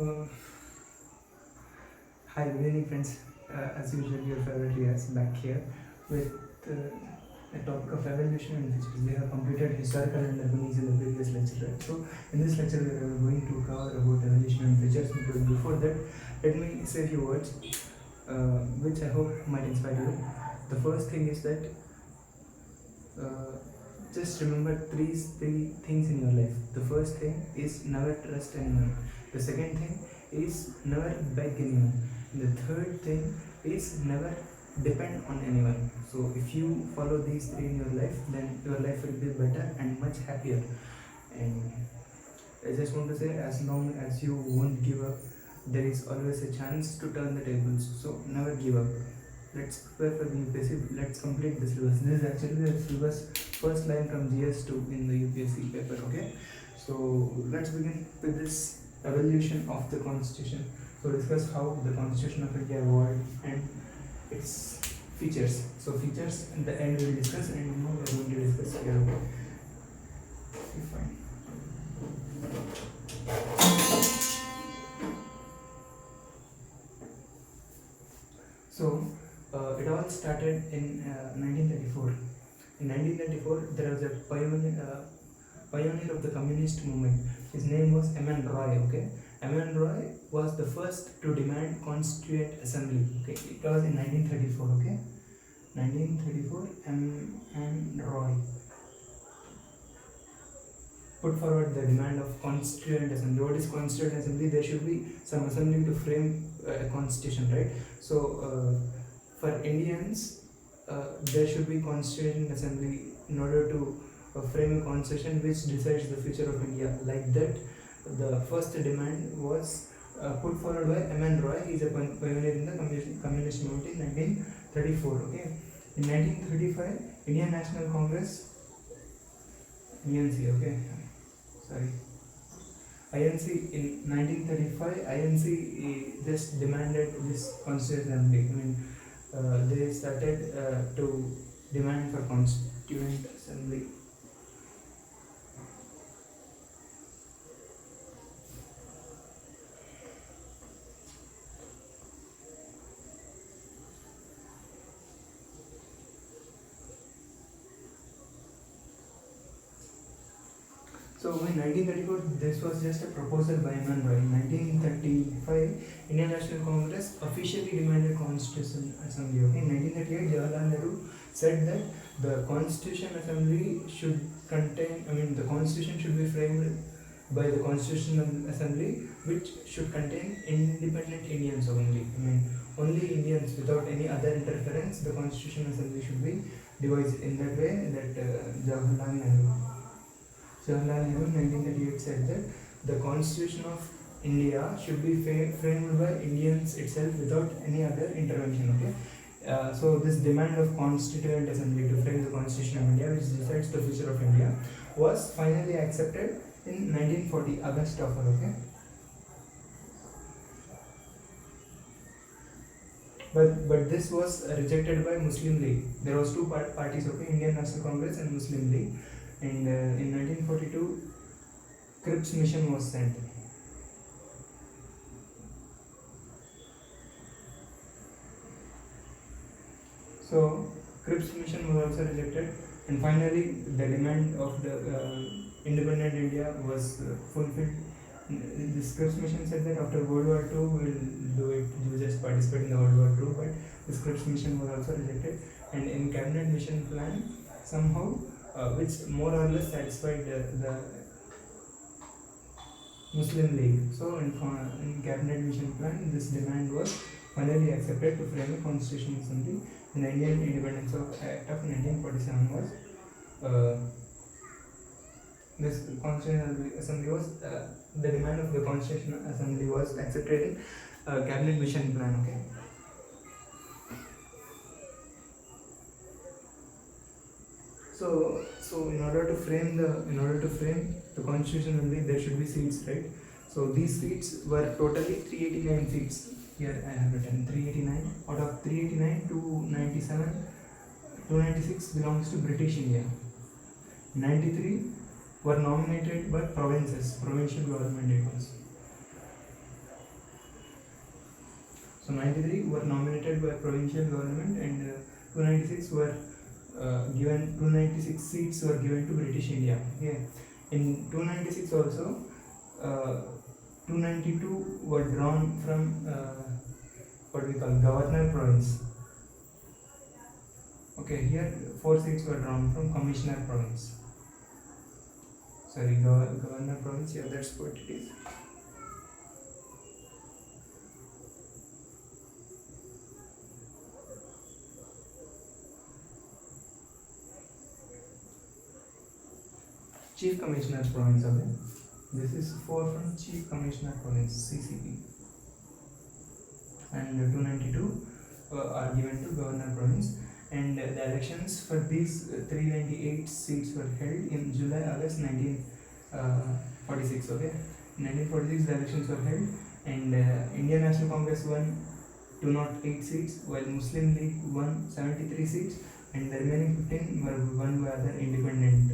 Uh, Hi, good evening, friends. As usual, your favorite Riaz back here with a topic of evolution and features. We have completed historical and urbanism in the previous lecture. Right? So, in this lecture, we are going to cover about evolution and features. But before that, let me say a few words which I hope might inspire you. The first thing is that uh, just remember three things in your life. The first thing is never trust anyone. The second thing is never beg anyone. And the third thing is never depend on anyone. So if you follow these three in your life, then your life will be better and much happier. And I just want to say, as long as you won't give up, there is always a chance to turn the tables. So never give up. Let's prepare for the UPSC. Let's complete the syllabus. This is actually the syllabus first line from GS2 in the UPSC paper. Okay, so let's begin with this evolution of the constitution. So discuss how the constitution of India evolved and its features. So features in the end we will discuss, and now we are going to discuss here. Okay, fine. So it all started in 1934. In 1934, there was a pioneer of the communist movement. His name was M.N. Roy. Okay, M.N. Roy was the first to demand constituent assembly. Okay, it was in 1934. Okay, 1934, M.N. Roy put forward the demand of constituent assembly. What is constituent assembly? There should be some assembly to frame a constitution, right? So for Indians, there should be constituent assembly in order to frame a constitution which decides the future of India. Like that, the first demand was put forward by M.N. Roy. He is a pioneer in the communist movement in 1934. Okay, in 1935, Indian National Congress, INC. Okay, sorry. INC in 1935, INC just demanded this constituent assembly. I mean, they started to demand for constituent assembly. So in 1934, this was just a proposal by M.N. Roy. In 1935, Indian National Congress officially demanded Constitution Assembly. Okay? In 1938, Jawaharlal Nehru said that the Constitution Assembly should contain, the Constitution should be framed by the Constitutional Assembly, which should contain independent Indians only. Only Indians without any other interference. The Constitution Assembly should be devised in that way. That Jawaharlal Nehru in 1938 said that the Constitution of India should be framed by Indians itself without any other intervention. Okay, so this demand of Constituent Assembly to frame the Constitution of India, which decides the future of India, was finally accepted in 1940 August offer. Okay, but this was rejected by Muslim League. There was two parties. Okay, Indian National Congress and Muslim League. And in 1942, Cripps mission was sent. So Cripps mission was also rejected, and finally the demand of the independent India was fulfilled. This Cripps mission said that after World War II we will do it. You just participate in the World War II, but this Cripps mission was also rejected. And in cabinet mission plan, somehow. Which more or less satisfied the Muslim League. So in cabinet mission plan, this demand was finally accepted to frame a constitution assembly. The Indian Independence Act of 1947 was this constitutional assembly was the demand of the constitutional assembly was accepted in cabinet mission plan. Okay. So in order to frame the constitution assembly, there should be seats, right? So these seats were totally 389 seats. Here I have written 389. Out of 389, 296 belongs to British India. 93 were nominated by provincial government. It was So 93 were nominated by provincial government, and 296 were given. 296 seats were given to British India. Okay. In 296 also, 292 were drawn from what we call governor province. Okay, here 4 seats were drawn from commissioner province. Sorry, governor province. Yeah, that's what it is. Chief Commissioner Province. Okay, this is 4 from Chief Commissioner Province (CCP), and 292 are given to Governor Province. And the elections for these 398 seats were held in July-August 1946. Okay, in 1946 the elections were held, and Indian National Congress won 208 seats, while Muslim League won 73 seats, and the remaining 15 were won by other independent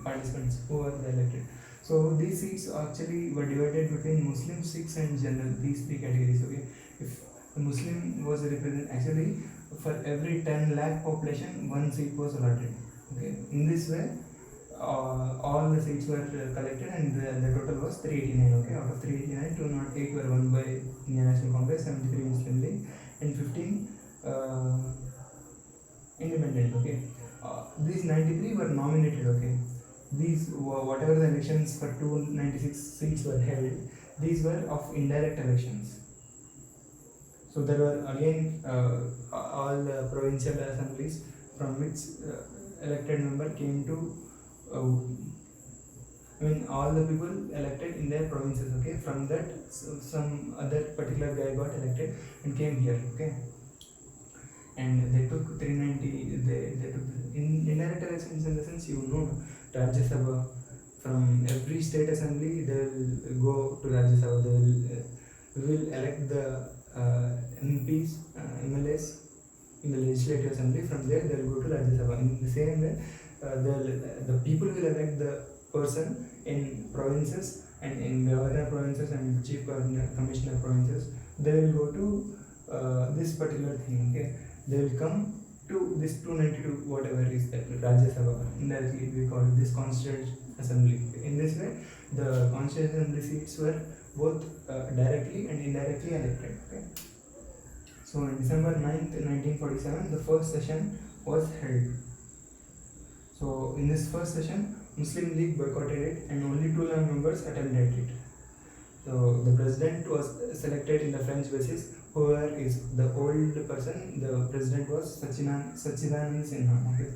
participants who were elected. So these seats actually were divided between Muslim, Sikhs, and General. These 3 categories. Okay, if the Muslim was represented, actually for every 10 lakh population, 1 seat was allotted. Okay, in this way, all the seats were collected, and the total was 389. Okay, out of 389, 208 were won by Indian National Congress, 73 Muslim League, and 15 independent. Okay, these 93 were nominated. Okay, these whatever the elections for 296 seats were held, these were of indirect elections. So there were again all the provincial assemblies from which elected member came to. All the people elected in their provinces. Okay, from that some other particular guy got elected and came here. Okay, and they took 390. They took in indirect elections, in the sense, Rajya Sabha. From every state assembly they will go to Rajya Sabha. We will elect the MPs, MLAs in the legislative assembly. From there they will go to Rajya Sabha. In the same way, the people will elect the person in provinces, and in governor provinces and chief governor, commissioner provinces. They will go to this particular thing. Okay, they will come to this 292 whatever is that Rajya Sabha. Indirectly we call it this constituent assembly. In this way, the constituent assembly seats were both directly and indirectly elected. Okay. So on December 9th, 1947, the first session was held. So in this first session, Muslim League boycotted it, and only 2 members attended it. So the president was selected in the French basis. Whoever is the old person, the president was Sachidanand Sinha. Okay.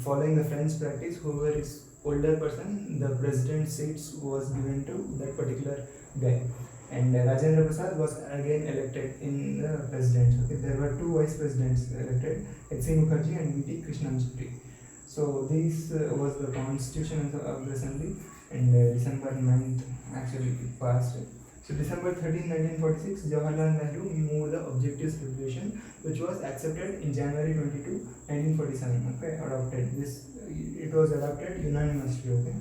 Following the French practice, whoever is older person, the president's seats was given to that particular guy. And Rajendra Prasad was again elected in the presidency. Okay. There were 2 vice presidents elected, H.C. Mukherjee and V.T. Krishnamurti. So this was the constitution of the assembly, and December 9th actually it passed. So December 13, 1946, Jawaharlal Nehru moved the Objectives Resolution, which was accepted in January 22, 1947. Okay, adopted. It was adopted unanimously. Okay.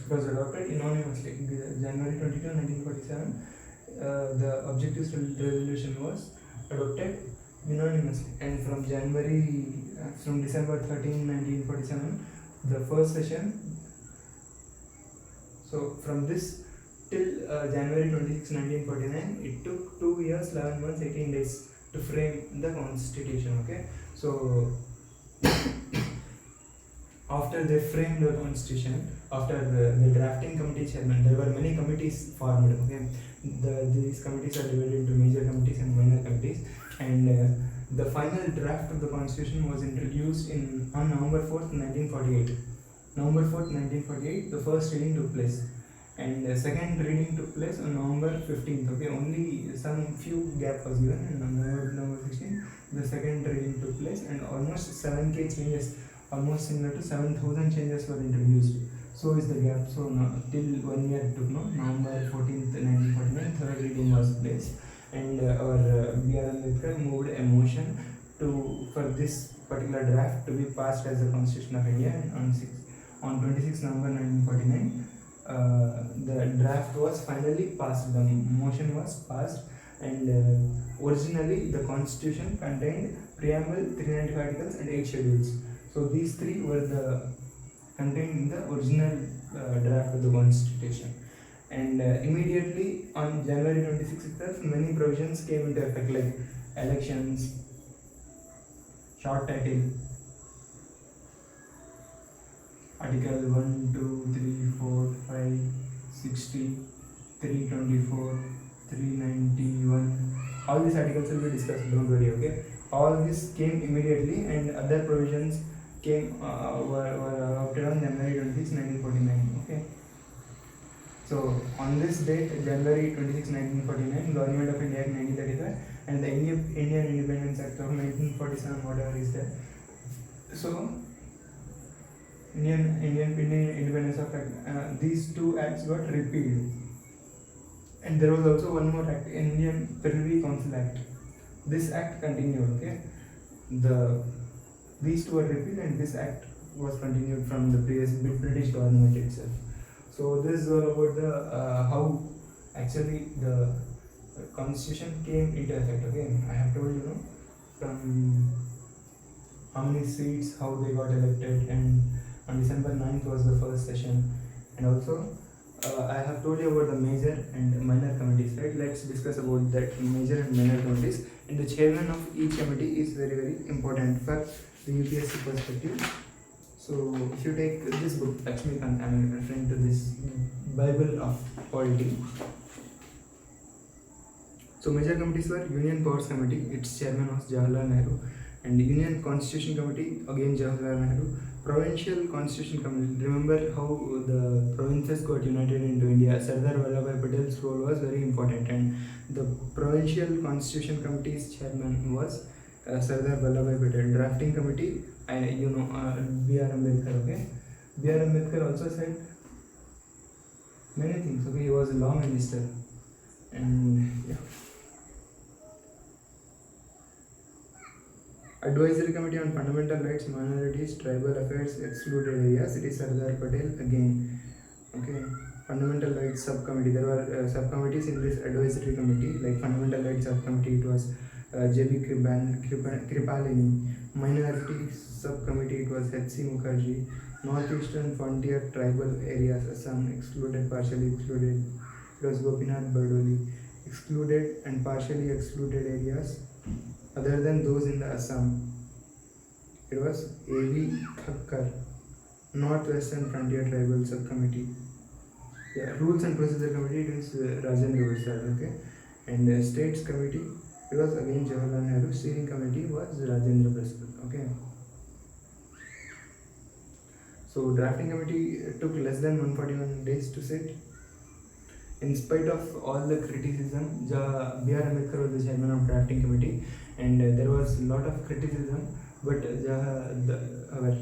It was adopted unanimously. January 22, 1947. The Objectives Resolution was adopted unanimously, and from December 13, 1947, the first session. So from this till January 26, 1949, it took 2 years, 11 months, 18 days to frame the constitution. Okay, so after they framed the constitution, after the drafting committee chairman, there were many committees formed. Okay, these committees are divided into major committees and minor committees, and the final draft of the constitution was introduced on November 4th, 1948. November 4th, 1948, the first reading took place, and the second reading took place on November 15th. Okay, only some few gap was given, and on November 16th, the second reading took place, and almost 7K changes, almost similar to 7,000 changes were introduced. So is the gap. So till 1 year it took. November 14th, 1949, third reading was placed, and our B.R. Ambedkar moved a motion for this particular draft to be passed as the Constitution of India, and on 26 November 1949, the draft was finally passed, the motion was passed, and originally the constitution contained preamble, 395 articles and 8 schedules. So these three were the contained in the original draft of the constitution. And immediately on January 26th itself, many provisions came into effect, like elections, short title, Article 1, 2, 3, 4, 5, 60, 324, 391. All these articles will be discussed, don't worry, okay? All this came immediately, and other provisions came were adopted on January 26, 1949, okay? So on this date, January 26, 1949, Government of India Act 1935 and the Indian Independence Act of 1947, whatever is there. So Indian Independence Act, these two acts got repealed. And there was also one more act, Indian Privy Council Act. This act continued, okay? These two were repealed, and this act was continued from the previous British government itself. So this is all about the how actually the constitution came into effect. Okay, I have told you, from how many seats, how they got elected, and on December 9th was the first session, and also I have told you about the major and minor committees, right? Let's discuss about that major and minor committees. And the chairman of each committee is very, very important for the UPSC perspective. So if you take this book, Lakshmikant, I am referring to this Bible of Polity. So major committees were Union Powers Committee, its chairman was Jawaharlal Nehru, and Union Constitution Committee, again Jawaharlal Nehru. Provincial Constitution Committee, remember how the provinces got united into India. Sardar Vallabhbhai Patel's role was very important, and the Provincial Constitution Committee's chairman was Sardar Vallabhbhai Patel. Drafting Committee, B.R. Ambedkar, okay? B.R. Ambedkar also said many things, okay? He was a law minister, and yeah. Advisory Committee on Fundamental Rights, Minorities, Tribal Affairs, Excluded Areas, it is Sardar Patel again, okay? Fundamental Rights Subcommittee, there were subcommittees in this advisory committee, like Fundamental Rights Subcommittee, it was J.B. Kripalani. Minority Subcommittee, it was H.C. Mukherjee. Northeastern Frontier Tribal Areas, Assam, excluded, partially excluded, it was Gopinath Bardoli. Excluded and partially excluded areas other than those in the Assam, it was A.V. Thakkar. Northwestern Frontier Tribal Subcommittee, yeah. Rules and Procedure Committee, it is Rajendra Prasad, okay? And States Committee, it was again Jawaharlal Nehru. Steering Committee was Rajendra Prasad, okay? So Drafting Committee took less than 141 days to sit. In spite of all the criticism, B.R. Ambedkar was the chairman of Drafting Committee, and there was a lot of criticism, but our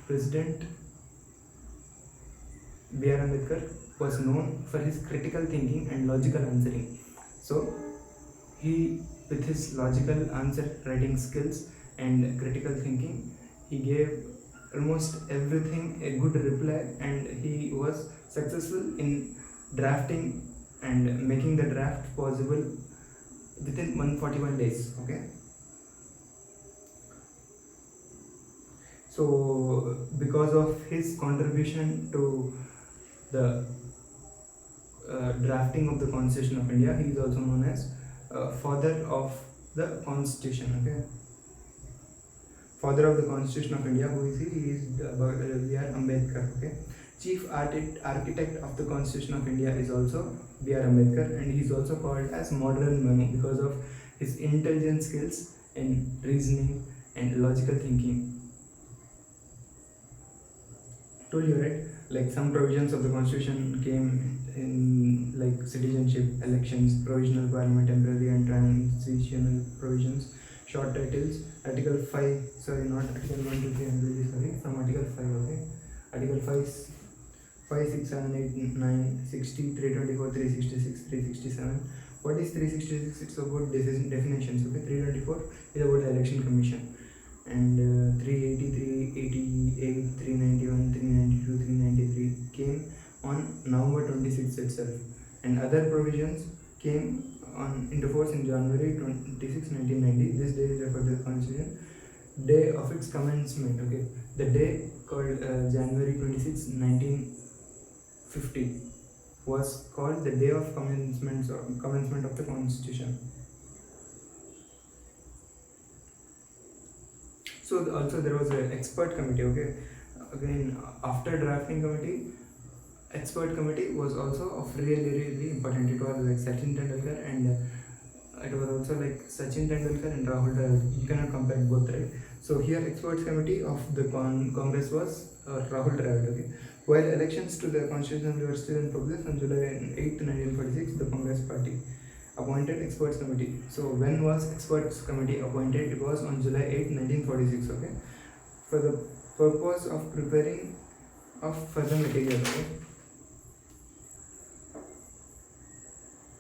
president B.R. Ambedkar was known for his critical thinking and logical answering. So he, with his logical answer writing skills and critical thinking, he gave almost everything a good reply, and he was successful in drafting and making the draft possible within 141 days, okay? So because of his contribution to the drafting of the Constitution of India, he is also known as father of the Constitution, okay? Father of the Constitution of India, who is he? He is B.R. Ambedkar, okay? Chief architect of the Constitution of India is also B.R. Ambedkar, and he is also called as modern Manu because of his intelligent skills in reasoning and logical thinking. Told you, right? Like some provisions of the Constitution came in, like citizenship, elections, provisional parliament, temporary and transitional provisions, short titles, Article 5, sorry, not Article 1, 2, 3, I'm really sorry, from Article 5, okay? Article 5, 6, 7, 8, 9, 60, 324, 366, 367. What is 366? It's about definitions, okay? 324 is about the election commission. And 380, 388, 391, 392, 393 came day of its commencement. Okay, the day called January 26, 1950 was called the day of commencement of the constitution. So also there was an expert committee. Okay, again after drafting committee, expert committee was also of really important. It was like Sachin Tendulkar and it was also like Sachin Tendulkar and Rahul Dravid. You cannot compare both, right? So here experts committee of the Congress was Rahul Dravid. Okay. While elections to the Constitutional Assembly were still in progress on July 8, 1946, the Congress party appointed experts committee. So when was experts committee appointed? It was on July 8, 1946. Okay, for the purpose of preparing of further material. Okay.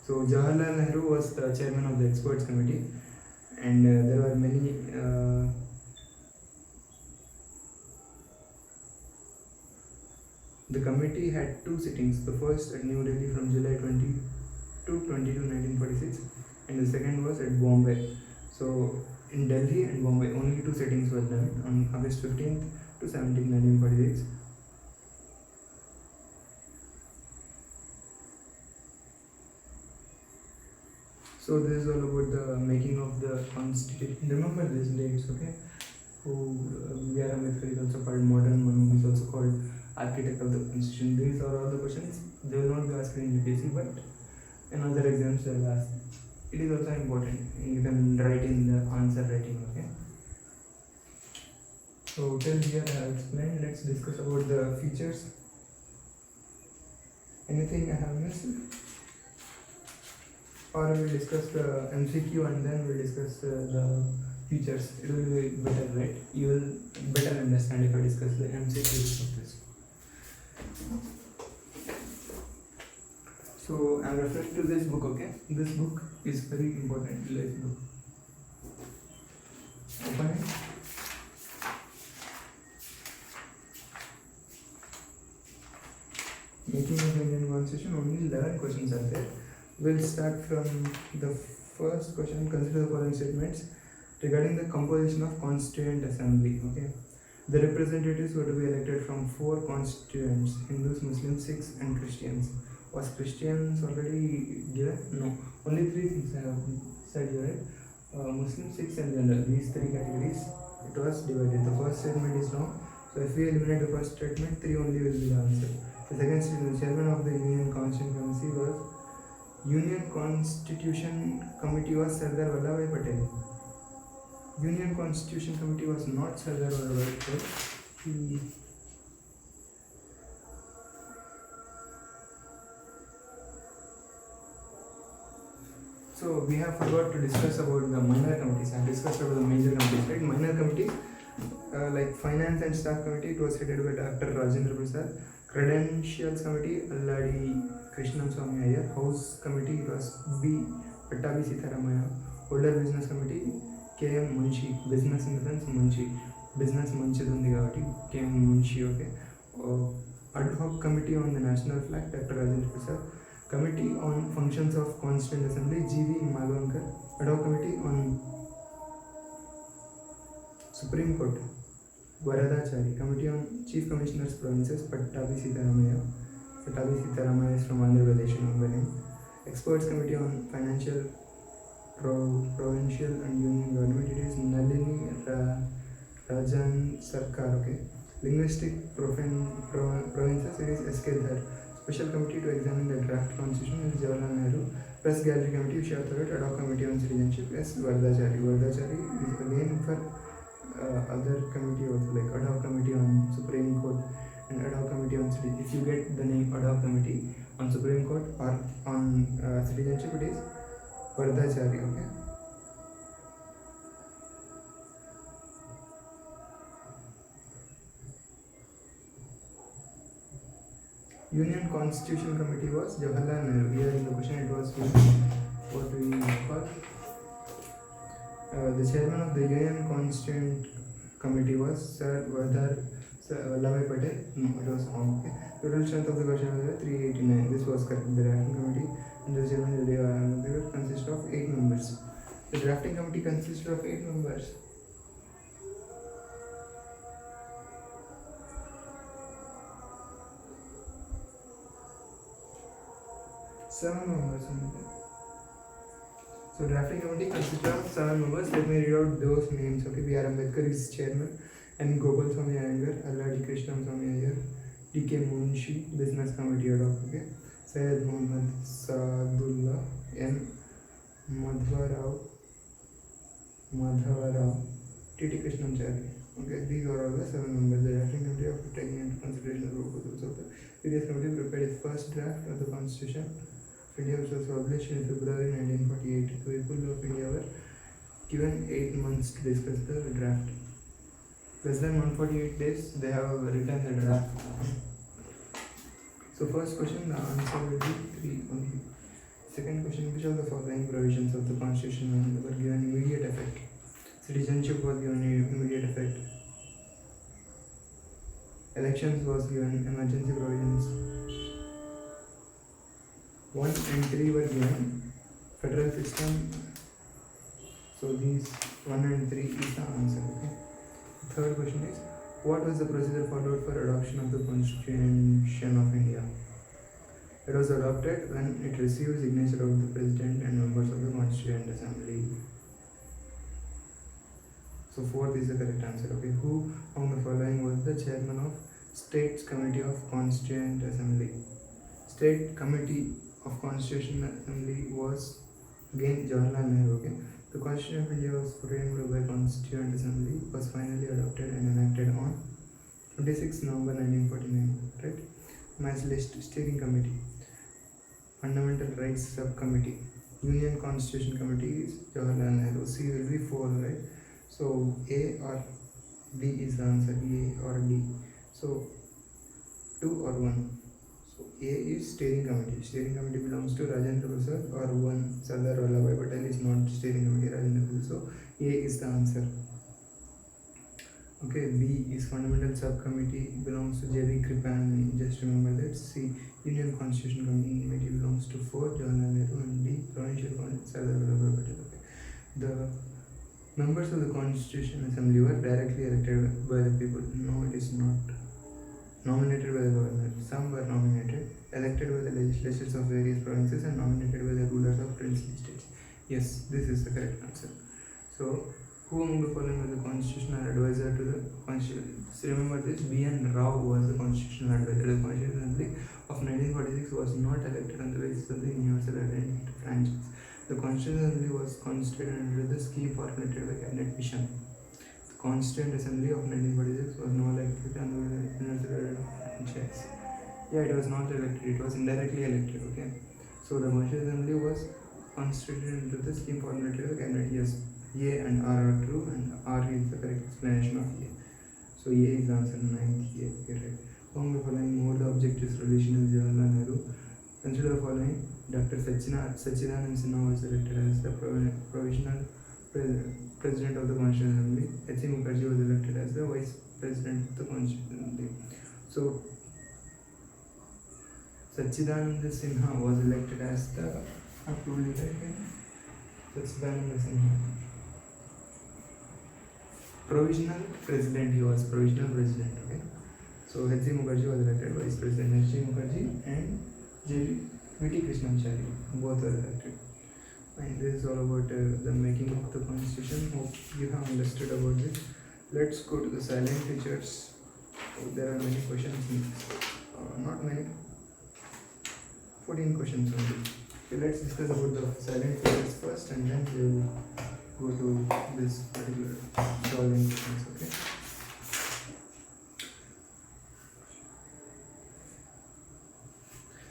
So Jawaharlal Nehru was the chairman of the experts committee, and there were many. The committee had two sittings. The first at New Delhi from July 20 to 22, 1946, and the second was at Bombay. So in Delhi and Bombay, only two sittings were done on August 15th to 17th, 1946. So this is all about the making of the constitution. Remember these dates, okay? Who B.R. Ambedkar is also called modern Manu, is also called architect of the constitution. These are all the questions. They will not be asked in UPSC, but in other exams they will ask. It is also important. You can write in the answer writing, okay? So till here I have explained. Let's discuss about the features. Anything I have missed? Or we will discuss the MCQ and then we will discuss the features. It will be better, right? You will better understand if I discuss the MCQs of this. So I am referring to this book, okay? This book is very important. Let's look. Open it. Making of Indian Constitution, only 11 questions are there. We'll start from the first question. Consider the following statements regarding the composition of Constituent Assembly. Okay, the representatives were to be elected from 4 constituents: Hindus, Muslims, Sikhs, and Christians. Was Christians already given? No, only 3 things I have said here. Right? Muslims, Sikhs, and general. These 3 categories. It was divided. The first statement is wrong. So if we eliminate the first statement, 3 only will be the answer. The second statement: the chairman of the Union Constitution Committee was Union Constitution Committee was Sardar Vallabhbhai Patel. Union Constitution Committee was not Sardar Vallabhbhai Patel. So we have forgot to discuss about the minor committees. I have discussed about the major committees, right? Minor committees like Finance and Staff Committee, it was headed by Dr. Rajendra Prasad. Credentials Committee, Alladi Krishnam Swamy Iyer. House Committee, it was B. Pattabi Sitharamaya. Older Business Committee, K.M. Munshi. Business in the sense Munshi. Business Munshi Dundi Gavati, K.M. Munshi, okay. Ad hoc Committee on the National Flag, Dr. Rajendra Prasad. Committee on Functions of Constituent Assembly, G.V. Malvankar. Ad hoc Committee on Supreme Court, Varadachari. Committee on Chief Commissioners Provinces, Pattabi Sitharamaya. Pattabi Sitharamaya is from Andhra Pradesh, remember him. Experts Committee on Financial, Provincial and Union Government, it is Nalini Rajan Sarkar, okay. Linguistic Provinces, it is S.K. Dhar. Special Committee to examine the draft constitution is Jawaharlal Nehru. Press Gallery Committee, Usha Tharoor. Ad hoc Committee on Citizenship is Varadachari. Varadachari is again for other committee also, like Ad hoc Committee on Supreme Court and Ad hoc Committee on Citizenship. If you get the name Ad hoc Committee on Supreme Court or on Citizenship, it is Varadachari, okay. Union Constitution Committee was Jawaharlal Nehru. Here in the question it was what we call the chairman of the Union Constituent Committee was Sir Vallabhbhai Patel. No, it was wrong. Okay. Total strength of the question was 389. This was correct. The drafting committee and the chairman consists of 8 members. The drafting committee consists of 8 members. 7 members only. So drafting committee consists of 7 members. Let me read out those names. Okay, B.R. Ambedkar is chairman, and Gopal Swami Iyengar, Alladi Krishna Swami Iyer, D.K. Munshi, business committee ad hoc. Okay, Syed Muhammad Saadullah, N. Madhavarao, T.T. Krishnamachari. Okay, these are all the 7 members. The drafting committee, after taking into consideration the proposals of the previous committee, prepared its first draft of the Constitution of India, which was published in February 1948. The people of India were given 8 months to discuss the draft. Less than 148 days, they have written the draft. So first question, the answer will be 3 only. Second question, which of the following provisions of the Constitution were given immediate effect? Citizenship was given immediate effect. Elections was given emergency provisions. 1 and 3 were given federal system. So these 1 and 3 is the answer. Okay. Third question is, what was the procedure followed for adoption of the Constitution of India? It was adopted when it received signature of the President and members of the Constituent Assembly. So fourth is the correct answer. Okay, who among the following was the chairman of States Committee of Constituent Assembly? State Committee of Constitution Assembly was again Jawaharlal Nehru. Okay, the Constitution of India was framed by Constituent Assembly, was finally adopted and enacted on 26 November 1949. Right? Match list steering committee, Fundamental Rights Subcommittee, Union Constitution Committee is Jawaharlal Nehru. C will be 4, right? So A or D is the answer. A or D. So 2 or 1. So A is steering committee. Steering committee belongs to Rajendra Prasad, or 1 Sardar Vallabhbhai Patel is not steering committee, Rajendra Prasad. So A is the answer. Okay, B is Fundamental Subcommittee, belongs to J.B. Kripalani. Just remember that. C, Union Constitution Committee belongs to 4 Jawaharlal Nehru, and D, Provincial Constitution Sardar Vallabhbhai Patel. Okay. The members of the Constitution Assembly were directly elected by the people. No, it is not. Nominated by the governor. Some were nominated, elected by the legislatures of various provinces, and nominated by the rulers of princely states. Yes, this is the correct answer. So, who among the following was the constitutional advisor to the Constitution? Remember this, B.N. Rao was the constitutional advisor. The Constitutional Assembly of 1946 was not elected on the basis of the universal identity franchise. The Constitutional Assembly was constituted under the scheme formulated by Cabinet Mission. The Constituent Assembly of 1946 was not elected under the universal identity franchise. Yeah, it was not elected, it was indirectly elected. Okay. So the Constitutional Assembly was constituted under the scheme formulated by Cabinet. Yes. A and R are true, and R is the correct explanation of A. So A is the answer. 9th A. Okay, right. Among the following, more the objectives relation of Jawaharlal Nehru. Consider the following: Dr. Sachidanand Sinha was elected as the provisional president of the Constitutional Assembly. H.C. Mukherjee was elected as the vice president of the Constitutional Assembly. So Sachidanand Sinha was elected as the Sachidanand Sinha. Provisional president, he was provisional president. Okay, so H.C. Mukherjee was elected vice president. H.C. Mukherjee and V.T. Krishnamachari both were elected. And this is all about the making of the constitution. Hope you have understood about this. Let's go to the silent features. There are many questions. Not many. 14 questions only. Okay, let's discuss about the silent features first, and then we will go to this particular solving questions. Okay.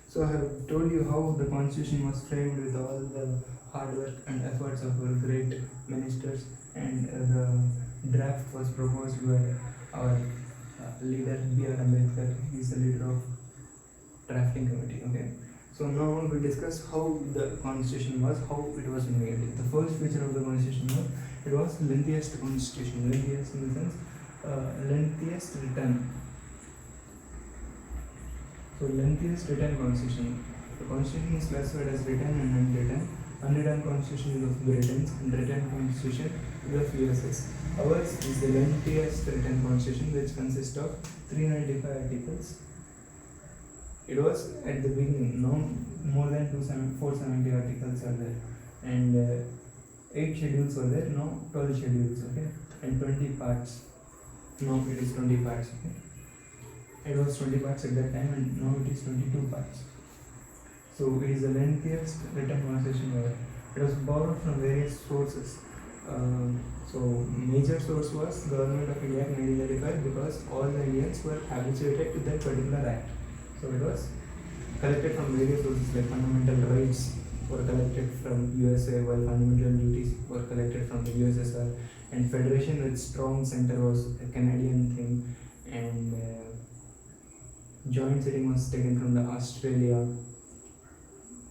So I have told you how the constitution was framed with all the hard work and efforts of our great ministers, and the draft was proposed by our leader B.R. Ambedkar. He is the leader of drafting committee. Okay. So now we discuss how the constitution was, how it was made. The first feature of the constitution was it was lengthiest constitution. Lengthiest in the sense lengthiest written. So lengthiest written constitution. The constitution is classified as written and unwritten. Unwritten constitution is of Britons, and written constitution is of USS. Ours is the lengthiest written constitution, which consists of 395 articles. It was at the beginning, no more than 470 articles are there, and 8 schedules were there, now 12 schedules, okay, and 20 parts. Now it is 20 parts, okay. It was 20 parts at that time, and now it is 22 parts. So it is the lengthiest written constitution ever. It was borrowed from various sources. So major source was Government of India Act 1935, because all the Indians were habituated to that particular act. So it was collected from various sources, like fundamental rights were collected from USA, while fundamental duties were collected from the USSR, and federation with strong center was a Canadian thing, and joint sitting was taken from the Australia,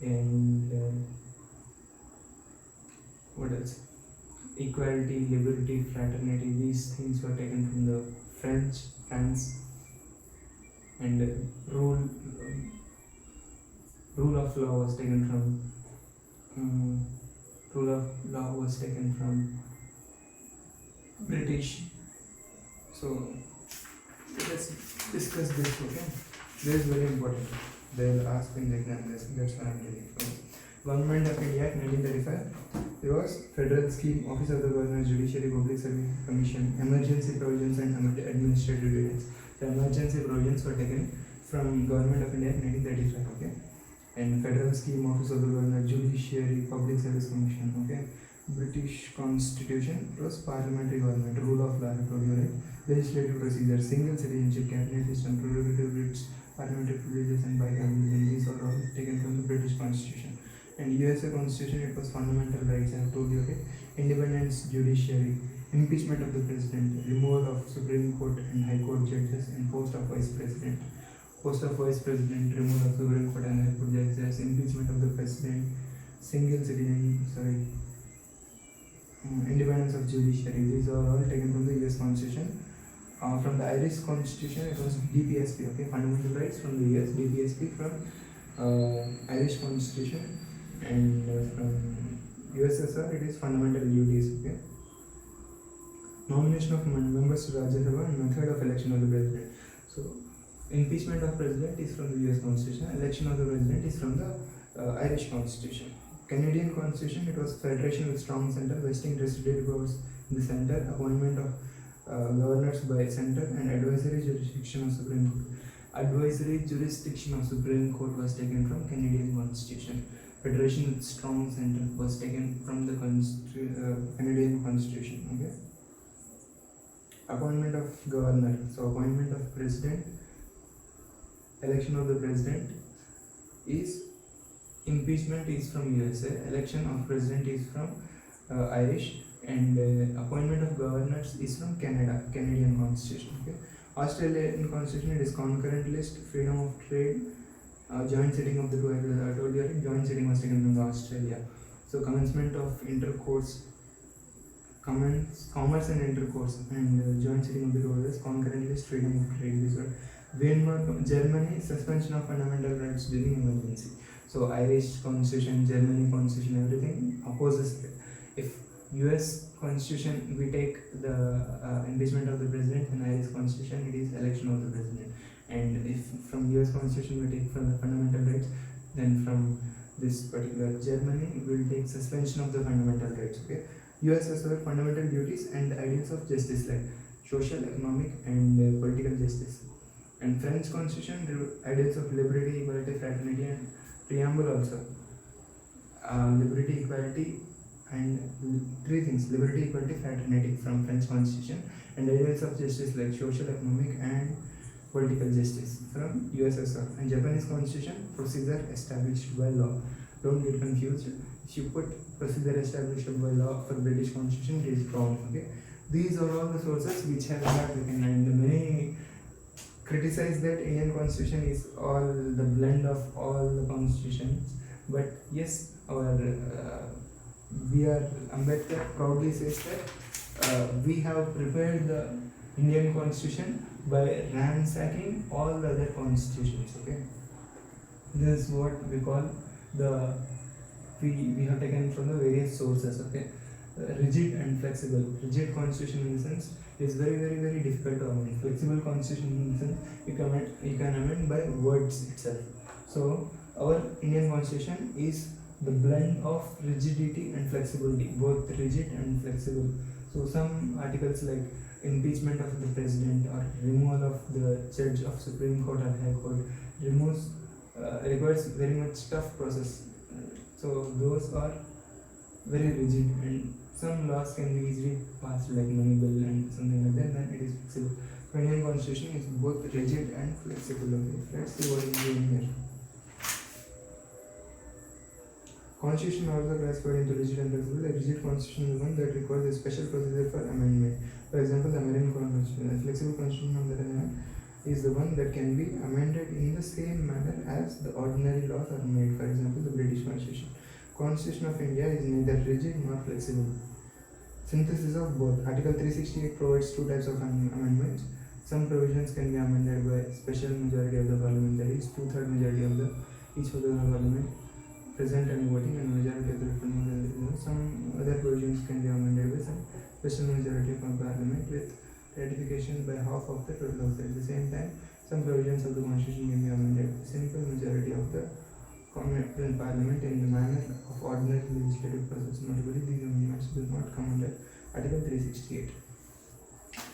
and what else? Equality, liberty, fraternity, these things were taken from the France, and rule of law was taken from British. So let's discuss this, okay? This is very important. They'll ask in the exam, that's why I'm telling you. Government of India Act 1935. There was Federal Scheme, Office of the Governor, Judiciary, Public Service Commission, Emergency Provisions and Administrative Duties. The emergency provisions were taken from Government of India Act 1935, okay? And Federal Scheme, Office of the Governor, Judiciary, Public Service Commission, okay? British Constitution, it was parliamentary government, rule of law, I told you, right? Legislative procedure, single citizenship, cabinet system, prerogative rights, parliamentary privileges and bicameralism, these are all taken from the British Constitution. And USA Constitution, it was fundamental rights, I have told you, okay? Independence, judiciary, impeachment of the president, removal of Supreme Court and High Court judges, and post of vice president. Post of vice president, removal of Supreme Court and High Court judges, impeachment of the president, independence of judiciary. These are all taken from the US Constitution. From the Irish Constitution, it was DPSP, okay? Fundamental rights from the US, DPSP from Irish Constitution, and from USSR, it is fundamental duties, okay? Nomination of members to Rajya Sabha and method of election of the president. So, impeachment of president is from the US Constitution, election of the president is from the Irish Constitution. Canadian Constitution, it was federation with strong center, vesting restricted powers in the center, appointment of governors by center, and advisory jurisdiction of Supreme Court. Advisory jurisdiction of Supreme Court was taken from Canadian Constitution. Federation with strong center was taken from the Canadian Constitution. Okay. Appointment of governor. So appointment of president, election of the president is, impeachment is from USA, election of president is from Irish, and appointment of governors is from Canadian Constitution. Okay. Australian Constitution, it is concurrent list, freedom of trade, joint sitting of the two. I told you, joint sitting was taken from the Australia. So commencement of intercourse, commerce and intercourse, and joint sitting of the two others, concurrent list, freedom of trade. These were Denmark, Germany, suspension of fundamental rights during emergency. So Irish Constitution, Germany Constitution, everything opposes it. If US Constitution, we take the impeachment of the president, and Irish Constitution, it is election of the president. And if from US Constitution we take from the fundamental rights, then from this particular Germany we will take suspension of the fundamental rights. Okay. USSR, fundamental duties and ideals of justice, like social, economic and political justice. And French Constitution, ideals of liberty, equality, fraternity, and preamble also. Liberty, equality, and three things: liberty, equality, fraternity from French Constitution, and ideals of justice like social, economic, and political justice from USSR. And Japanese Constitution, procedure established by law. Don't get confused. If you put procedure established by law for British Constitution, it is wrong. Okay, these are all the sources which have not taken, and many criticize that Indian Constitution is all the blend of all the constitutions. But yes, our B.R. Ambedkar proudly says that we have prepared the Indian Constitution by ransacking all the other constitutions. Okay, this is what we call the we have taken from the various sources. Okay, rigid and flexible. Rigid constitution in the sense is very difficult to amend. Flexible constitution in the sense you can amend by words itself. So our Indian constitution is the blend of rigidity and flexibility, both rigid and flexible. So some articles like impeachment of the president or removal of the judge of Supreme Court or High Court requires very much tough process. So those are very rigid, and some laws can be easily passed like money bill and something like that. Then it is flexible. Indian constitution is both rigid and flexible. Okay, let's see what is going here. Constitution also classified into rigid and flexible. A rigid constitution is one that requires a special procedure for amendment. For example, the American Constitution. A flexible constitution, on the other hand, is the one that can be amended in the same manner as the ordinary laws are made. For example, the British Constitution. Constitution of India is neither rigid nor flexible. Synthesis of both. Article 368 provides two types of amendments. Some provisions can be amended by special majority of the parliament, that is 2/3 majority of the each of the parliament present and voting, and majority of the referendum. Some other provisions can be amended by some special majority from parliament with ratification by half of the total of it. At the same time, some provisions of the constitution can be amended by simple majority of the parliament in the manner of ordinary legislative process. Notably, these amendments do not come under Article 368.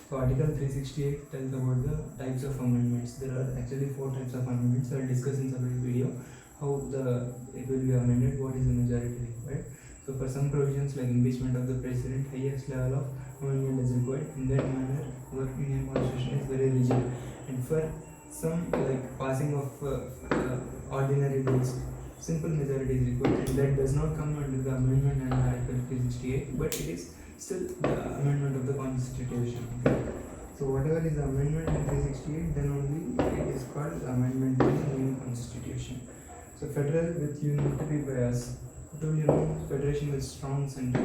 So Article 368 tells about the types of amendments. There are actually 4 types of amendments. I will discuss in separate video how it will be amended, what is the majority required. So for some provisions like impeachment of the president, highest level of amendment is required. In that manner, our Indian constitution is very rigid. And for some like passing of ordinary bills, simple majority is required, and that does not come under the amendment under Article 368, but it is still the amendment of the constitution. Okay? So whatever is the amendment in 368, then only it is called amendment to the new constitution. So federal with unitary bias. I told you know, federation with strong center.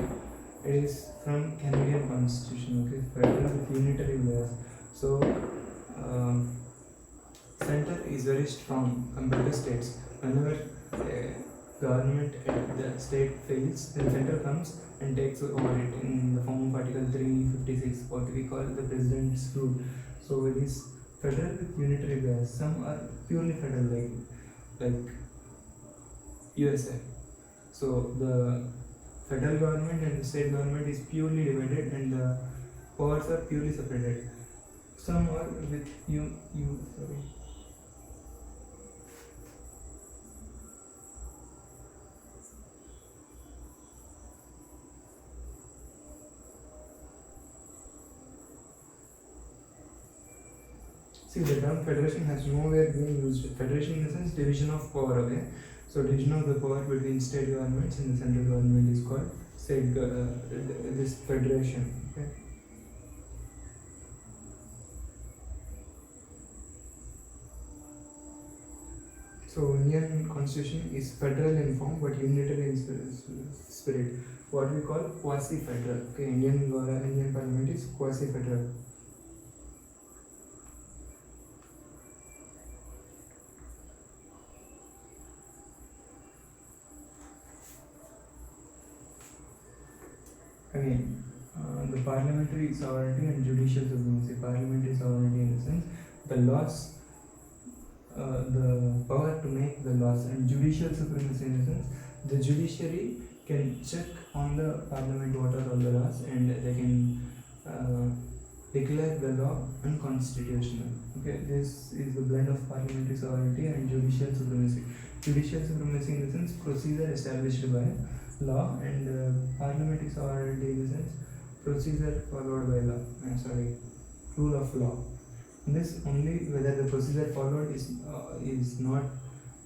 It is from Canadian constitution. Okay, federal with unitary bias. So center is very strong compared to states. Whenever government at the state fails, then center comes and takes over it in the form of Article 356, what we call the president's rule. So it is federal with unitary bias. Some are purely federal, like USA. So the federal government and the state government is purely divided, and the powers are purely separated. Some are with See, the term federation has nowhere been used. Federation in the sense division of power, okay? So division of the power between state governments and the central government is called this federation, okay? So Indian constitution is federal in form but unitary in spirit. What we call quasi-federal, okay? Indian parliament is quasi-federal. Again, the parliamentary sovereignty and judicial supremacy. Parliamentary sovereignty in the sense the laws, the power to make the laws, and judicial supremacy in the sense the judiciary can check on the parliament what are all the laws, and they can declare the law unconstitutional. Okay, this is the blend of parliamentary sovereignty and judicial supremacy. Judicial supremacy in the sense procedure established by law, and parliamentary sovereignty in the sense procedure followed by law. Rule of law. This only whether the procedure followed is not,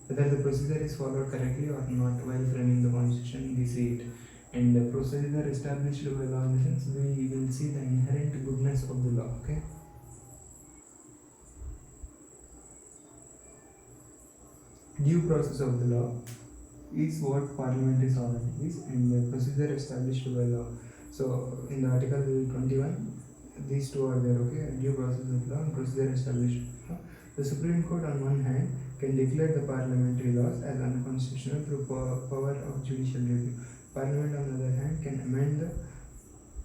whether the procedure is followed correctly or not while framing the constitution, we see it. And the procedure established by law in the sense we will see the inherent goodness of the law. Okay. Due process of the law is what parliamentary sovereignty is, and the procedure established by law. So in the Article 21, these two are there, okay? Due process of law and procedure established. The Supreme Court on one hand can declare the parliamentary laws as unconstitutional through power of judicial review. Parliament on the other hand can amend the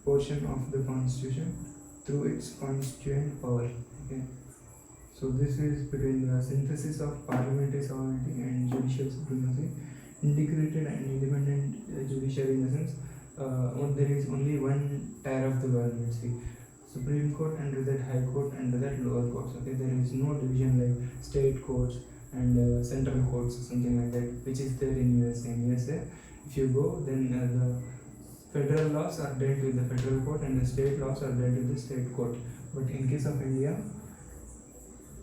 portion of the constitution through its constituent power. Okay. So this is between the synthesis of parliamentary sovereignty and judicial supremacy, integrated and independent judiciary in the sense there is only one tier of the government. See, Supreme Court, under that High Court, under that lower courts. Okay, there is no division like state courts and central courts or something like that, which is there in USA. In USA, if you go, then the federal laws are dealt with the federal court and the state laws are dealt with the state court. But in case of India,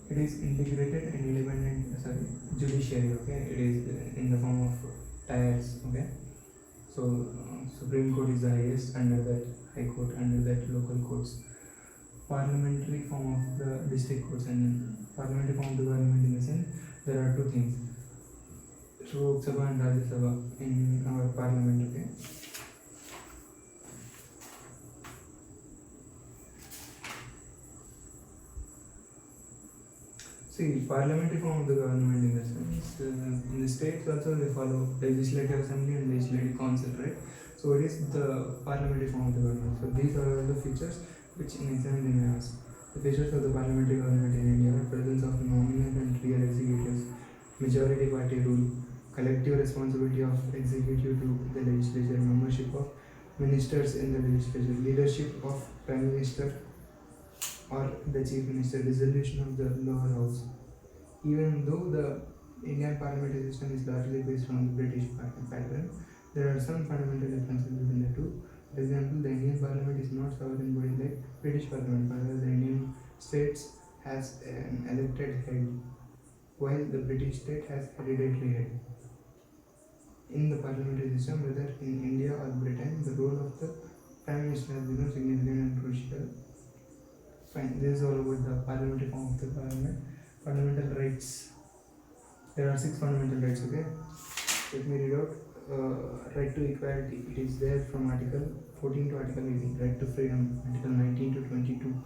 it is integrated and independent judiciary. Okay, it is in the form of tiers. Okay, so Supreme Court is the highest, under that High Court, under that local courts. Parliamentary form of the district courts and parliamentary form of the government, in the sense there are two things: Lok Sabha and Rajya Sabha in our parliament. Okay. See, parliamentary form of the government, in the sense, in the states also they follow legislative assembly and legislative council, right? So it is the parliamentary form of the government. So these are all the features which in exam they may ask. The features of the parliamentary government in India are presence of nominal and real executives, majority party rule, collective responsibility of executive to the legislature, membership of ministers in the legislature, leadership of prime minister or the chief minister, dissolution of the lower house. Even though the Indian parliamentary system is largely based on the British pattern, there are some fundamental differences between the two. For example, the Indian parliament is not sovereign body like British parliament, whereas the Indian states has an elected head, while the British state has hereditary head. In the parliamentary system, whether in India or Britain, the role of the prime minister has become significant and crucial. Fine, this is all about the parliamentary form of the government. Fundamental rights. There are 6 fundamental rights. Okay, let me read out. Right to equality, it is there from Article 14 to Article 18. Right to freedom, Article 19 to 22.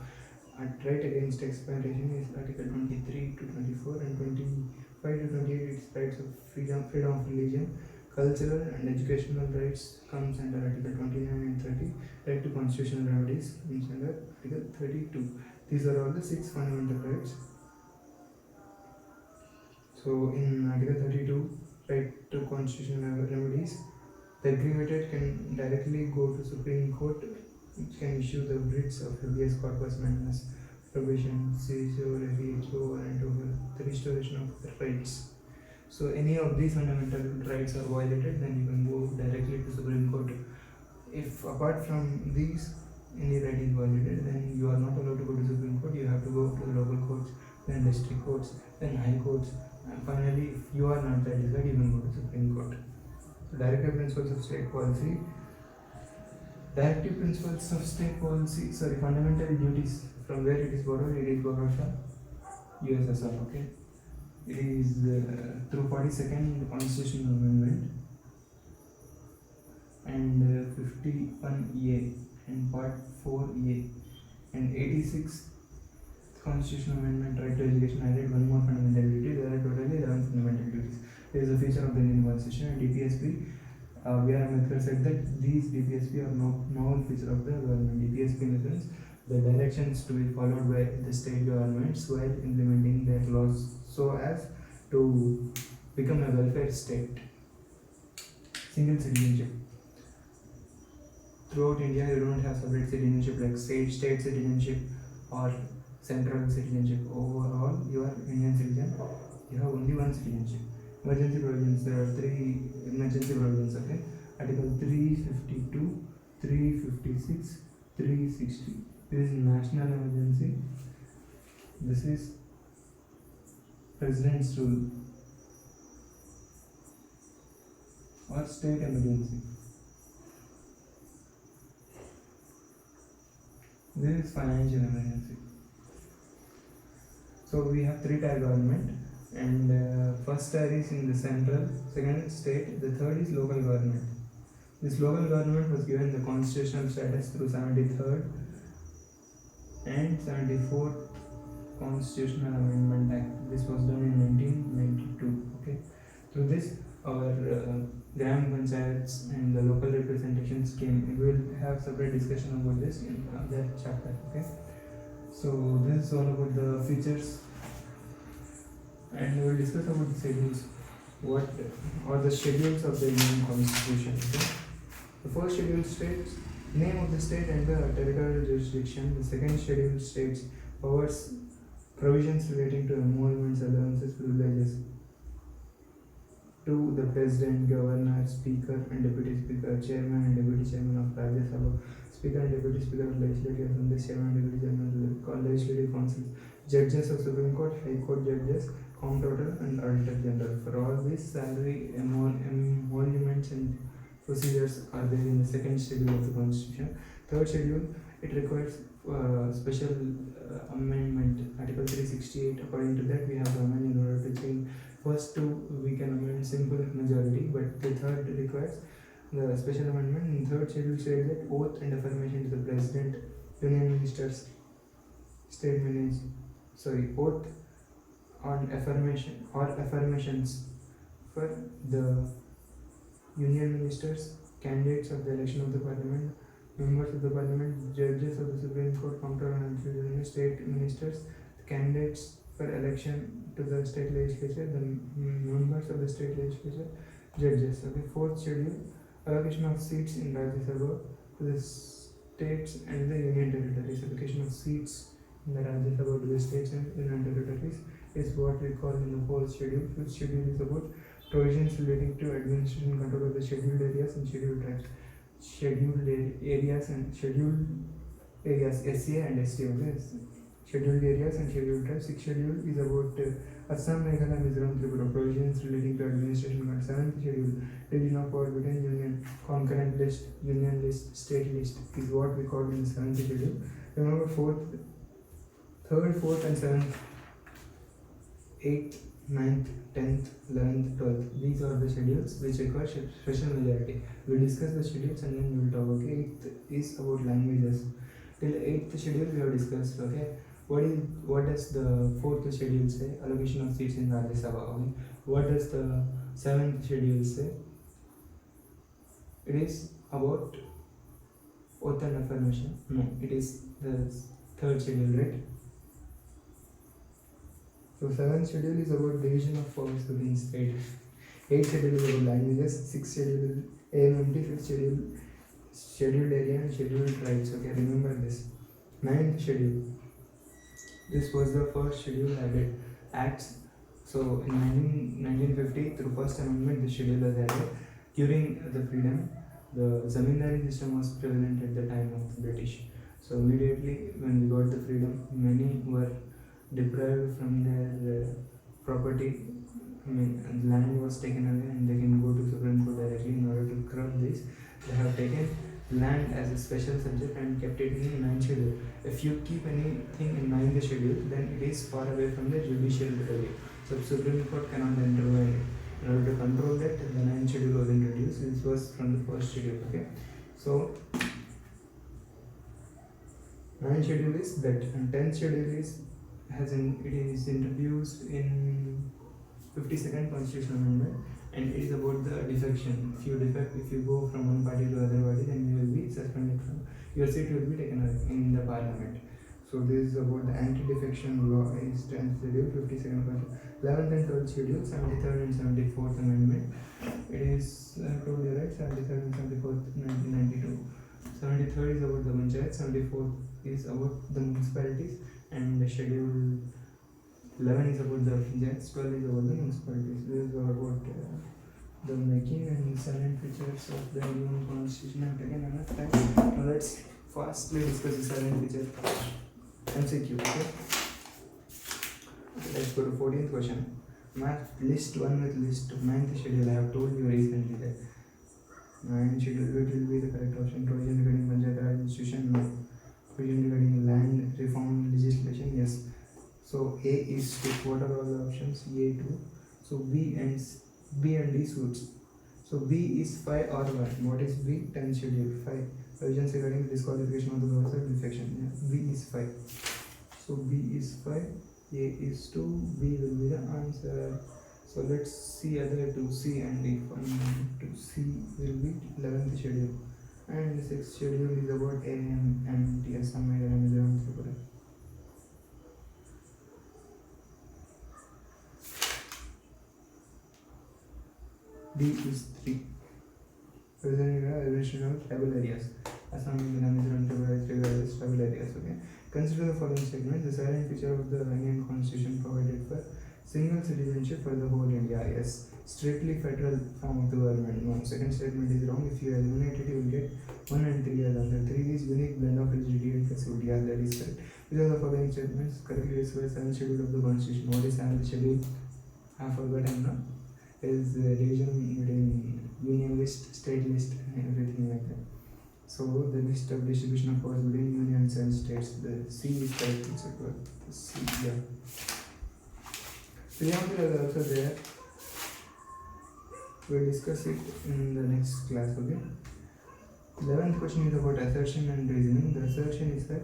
Right against exploitation is Article 23 to 24, and 25 to 28 is rights of freedom of religion. Cultural and educational rights comes under Article 29 and 30. Right to constitutional remedies comes under Article 32. These are all the 6 fundamental rights. So in Article 32, right to constitutional remedies, the aggravated can directly go to Supreme Court, which can issue the writs of habeas corpus mandamus, probation, seizure, FEHO, and over the restoration of the rights. So any of these fundamental rights are violated, then you can go directly to Supreme Court. If apart from these any right is violated, then you are not allowed to go to Supreme Court. You have to go to the local courts, then district courts, then high courts, and finally, if you are not satisfied, you can go to Supreme Court. So directive principles of state policy. Directive principles of state policy. Fundamental duties. From where it is borrowed? It is borrowed from USSR. Okay. It is through 42nd Constitutional Amendment and 51A and Part 4A and 86th Constitutional Amendment, right to education, added one more fundamental duty. There are totally 11 fundamental duties. There is a feature of the Indian Constitution, and DPSP. B.R. Ambedkar said that these DPSP are novel feature of the government. DPSP in the sense the directions to be followed by the state governments while implementing their laws so as to become a welfare state. Single citizenship. Throughout India, you don't have separate citizenship like state citizenship or central citizenship. Overall, you are Indian citizen. You have only one citizenship. Emergency provisions. There are 3 emergency provisions. Okay, Article 352, 356, 360. This is national emergency. This is President's rule or state emergency. This is financial emergency. So we have 3-tier government, and first tier is in the central, second state, the third is local government. This local government was given the constitutional status through 73rd and 74th Constitutional Amendment Act. This was done in 1992. Okay, through this our gram panchayats and the local representation scheme. We will have separate discussion about this in that chapter. Okay. So this is all about the features, and we will discuss about the schedules. What are the schedules of the Indian Constitution? Okay? The first schedule states name of the state and the territorial jurisdiction. The second schedule states powers, provisions relating to emoluments, allowances, privileges to the president, governor, speaker and deputy speaker, chairman and deputy chairman of Rajya Sabha, speaker and deputy speaker of legislative assembly, chairman and deputy chairman of legislative council, judges of Supreme Court, High Court judges, comptroller and auditor general. For all these salary emoluments and procedures are there in the second schedule of the constitution. Third schedule, it requires special amendment, article 368. According to that, we have to amend in order to change. First two we can amend simple majority, but the third requires the special amendment. In third schedule says that oath and affirmation to the president, union ministers, state ministers, oath on affirmation or affirmations for the union ministers, candidates of the election of the parliament, members of the parliament, judges of the Supreme Court, comptroller and state ministers, candidates for election to the state legislature, the members of the state legislature, judges. Okay. Fourth schedule, allocation of seats in Rajya Sabha to the states and the union territories. Allocation of seats in the Rajya Sabha to the states and union territories is what we call in the fourth schedule. Fifth schedule is about provisions relating to administration control of the scheduled areas and scheduled tribes. Scheduled areas and scheduled areas, SCA and ST. Okay. Scheduled areas and scheduled tribes. Sixth schedule is about Assam, Meghalaya, Mizoram, Tripura. Provisions relating to administration control. Seventh schedule, region of power between union, concurrent list, union list, state list is what we call in the seventh schedule. Remember third, fourth and seventh, 8th, 9th, 10th, 11th, 12th. These are the schedules which require special majority. We will discuss the schedules and then we will talk. Okay, 8th is about languages. Till 8th schedule we have discussed. Okay, what does the 4th schedule say? Allocation of seats in Rajya Sabha. Okay, what does the 7th schedule say? It is about oath and affirmation. No, it is the 3rd schedule, right? So 7th schedule is about division of powers within state. 8th schedule is about languages. 6th schedule is AMMT. 5th schedule scheduled area and scheduled tribes. Okay, remember this. 9th schedule. This was the first schedule added. Acts. So in 1950 through first amendment the schedule was added. During the freedom, the zamindari system was prevalent at the time of the British. So immediately when we got the freedom, many were deprived from their property. I mean, land was taken away and they can go to Supreme Court directly. In order to curb this, they have taken land as a special subject and kept it in the 9th schedule. If you keep anything in 9th schedule, then it is far away from the judicial review. So Supreme Court cannot intervene. In order to control that, the 9th schedule was introduced. This was from the first schedule. Okay, so 9th schedule is that, and 10th schedule is it is introduced in 52nd Constitutional Amendment, and it is about the defection. If you go from one party to other party, then you will be suspended from your seat will be taken away in the parliament. So this is about the anti-defection law. Is 10th schedule, 52nd Constitution. 11th and 12th schedule, 73rd and 74th Amendment. It is told you right, 73rd and 74th, 1992. 73rd is about the panchayat, 74th is about the municipalities, and the schedule 11 is about the panchayats, 12 is about the municipalities. This is about the making and silent features of the Indian Constitution. And taken enough time. Now let's fastly discuss the silent features. MCQ. Okay. Let's go to 14th question. Match list 1 with list 2. 9th schedule. I have told you recently that 9th schedule it will be the correct option. Provision regarding Panchayat Raj institution. No. Provision regarding land reform legislation. Yes. So A is tick. What are all the options? A 2. So B and D suits. So B is 5 or 1. What is B? 10th schedule 5. Provisions regarding disqualification of the professor defection. Yeah. B is 5. So B is 5. A is 2. B will be the answer. So let's see other two, C and D. From to C will be 11th schedule, and the 6th schedule is about AMMTS, Samaya Ramadan Tripura. D is 3. Presenting evolution of tribal areas. Assam, Mizoram, Tribal areas, tribal areas. Okay. Consider the following statement: the silent feature of the Indian Constitution provided for single citizenship for the whole India. Yes. Strictly federal form of the government. No. Second statement is wrong. If you eliminate it, you will get 1 and 3 as answer. 3 is unique blend of rigidity and flexibility. Yeah, that is correct. These are the following statements correctly describe 7th schedule of the Constitution. What is 7th schedule? I have forgotten now. Is division between union list, state list, and everything like that. So the list of distribution of powers between unions and states. The C is correct. It's the C. Yeah. Preamble is also there. We'll discuss it in the next class. Okay. 11th question is about assertion and reasoning. The assertion is that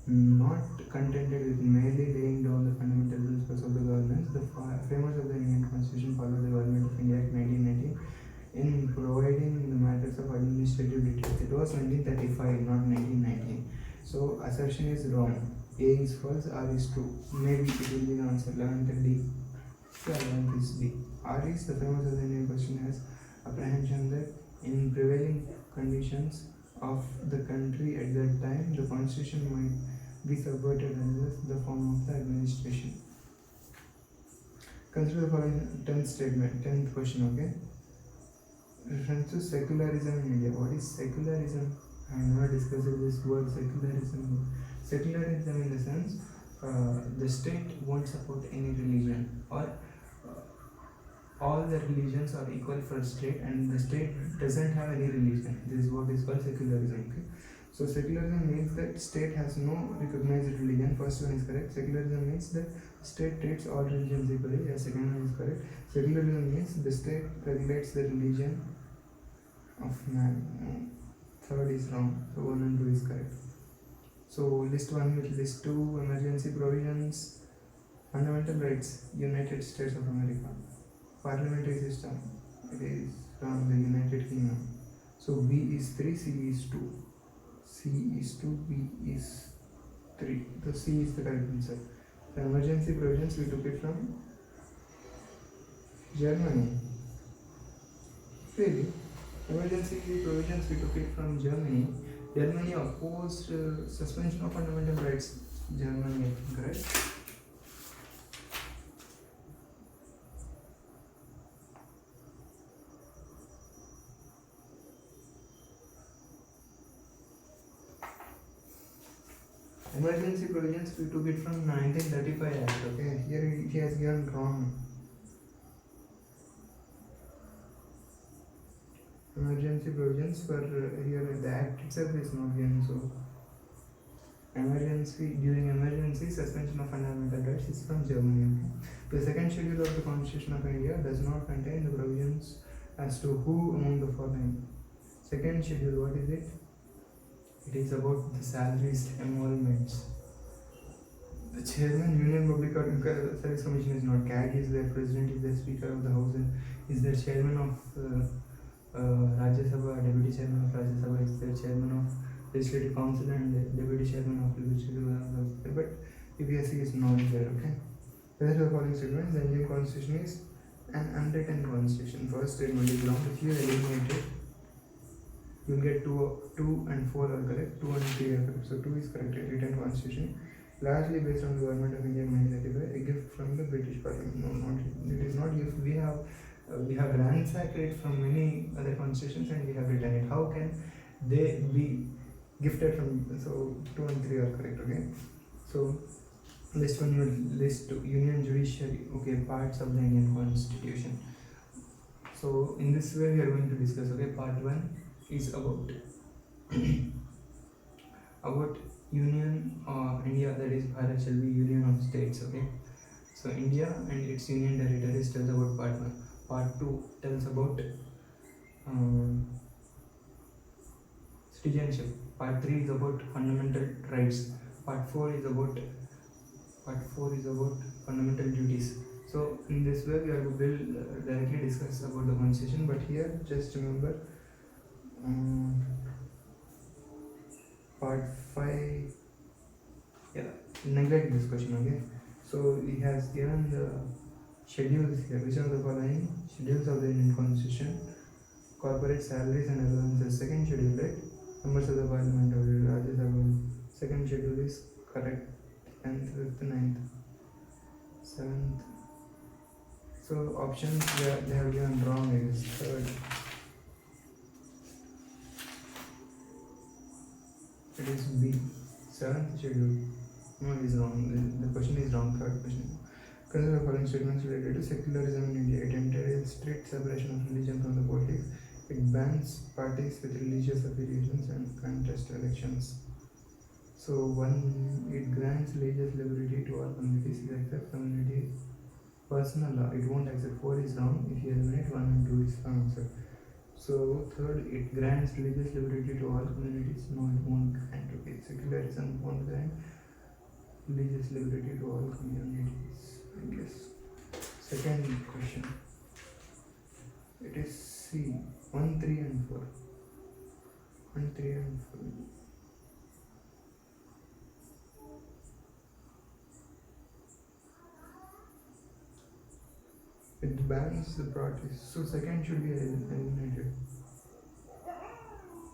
not contented with merely laying down the fundamental principles of the governance, the framers of the Indian Constitution followed the Government of India Act 1919 in providing the matters of administrative details. It was 1935, not 1919. So assertion is wrong. A is false, R is true. Maybe it will be the answer. 11th D. Yeah, 11th is D. R is the framers of the Indian Constitution has apprehension that in prevailing conditions of the country at that time, the Constitution might be subverted under the form of the administration. Consider the following 10th statement, 10th question, okay? Reference to secularism in India. What is secularism? I have never discussed this word secularism. Secularism in the sense the state won't support any religion, or all the religions are equal for state and the state doesn't have any religion. This is what is called secularism. Okay? So secularism means that state has no recognized religion. First one is correct. Secularism means that state treats all religions equally. Yes, second one is correct. Secularism means the state regulates the religion of man. Third is wrong. So 1 and 2 is correct. So list 1 with list 2, emergency provisions, fundamental rights, United States of America. Parliamentary system, it is from the United Kingdom. So B is 3, C is 2. C is 2, B is 3. So C is the correct answer. The emergency provisions we took it from Germany. Really? Emergency provisions we took it from Germany. Germany opposed suspension of fundamental rights. Germany, I think, right? Emergency provisions we took it from 1935 Act. Okay, here he has given wrong. Emergency provisions for here the Act itself is not given. So emergency, during emergency suspension of fundamental rights is from Germany. Okay? The second schedule of the Constitution of India does not contain the provisions as to who among the following. Second schedule, what is it? It is about the salaries, emoluments. The chairman, Union Public Service Commission is not. CAG is their president, is the speaker of the house, and is the chairman of Rajya Sabha, deputy chairman of Rajya Sabha, is the chairman of Legislative Council, and the deputy chairman of Legislative Council. But UPSC is not there, okay? Whether the following statement, the Indian Constitution is an unwritten constitution. First statement is wrong. If you eliminate it, you will get 2 and 4 are correct, 2 and 3 are correct. So 2 is correct. Written constitution, largely based on the Government of India 1935, a gift from the British Parliament. No, not it is not gift. We have ransacked it from many other constitutions and we have written it. How can they be gifted from? So 2 and 3 are correct. Okay. So list 1 will list Union Judiciary. Okay, parts of the Indian Constitution. So in this way we are going to discuss. Okay, part 1 is about about Union India, that is Bharat shall be Union of States. Okay, so India and its Union territories tells about part 1. Part 2 tells about citizenship. Part 3 is about fundamental rights. Part 4 is about fundamental duties. So in this way we will directly discuss about the constitution, but here just remember part 5, yeah, neglect this question, okay. So he has given the schedules here. Which of the following schedules of the Indian constitution corporate salaries and allowances? Second schedule, right? Members of the parliament of the Rajya Sabha. Second schedule is correct. 10th, 5th, 9th, 7th. So options they have given wrong is third. It is B. 7th schedule. No, it is wrong. The question is wrong. Third question. Consider the following statements related to secularism in India. It entails strict separation of religion from the politics. It bans parties with religious affiliations and contest elections. So one, it grants religious liberty to all communities except community personal law. It won't accept. 4 is wrong. If you eliminate 1 and 2 is wrong answer. So third, it grants religious liberty to all communities. No, it won't grant. Okay, secularism won't grant religious liberty to all communities, I guess. Second question. It is C. 1, 3 and 4. 1, 3 and 4. It bans the parties. So second should be eliminated.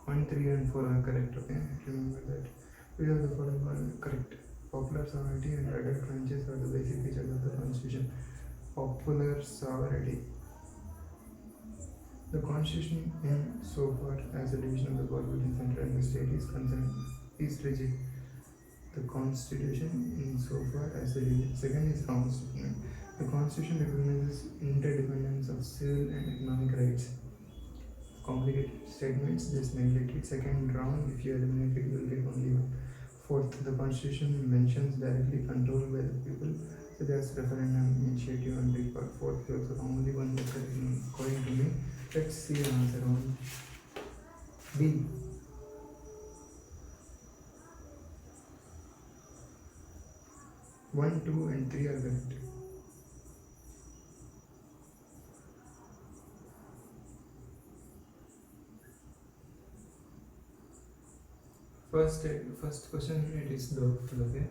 1, 3 and 4 are correct, okay? Remember that. Which of the following are correct? Popular sovereignty and adult branches are the basic features of the constitution. Popular sovereignty. The constitution in so far as the division of the power between central and the state is concerned is rigid. The constitution in so far as the division. Second is wrong statement. The constitution recognizes interdependence of civil and economic rights. Complicated statements, just neglect it. Second wrong. If you eliminate it, you will get only one. Fourth, the constitution mentions directly controlled by the people, such as referendum, initiative, and recall. Fourth is also wrong. Only one is correct according to me. Let's see the answer on B. One, 2, and 3 are correct. First question, it is doubtful, okay?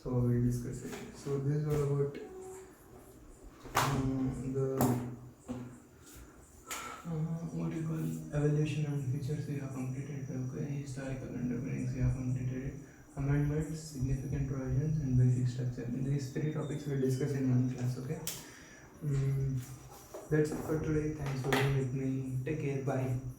So we'll discuss it. So this is all about the what you call evaluation and features we have completed. Okay, historical underpinnings we have completed it. Amendments, significant provisions, and basic structure. These 3 topics we'll discuss in one class. Okay. That's it for today. Thanks for being with me. Take care. Bye.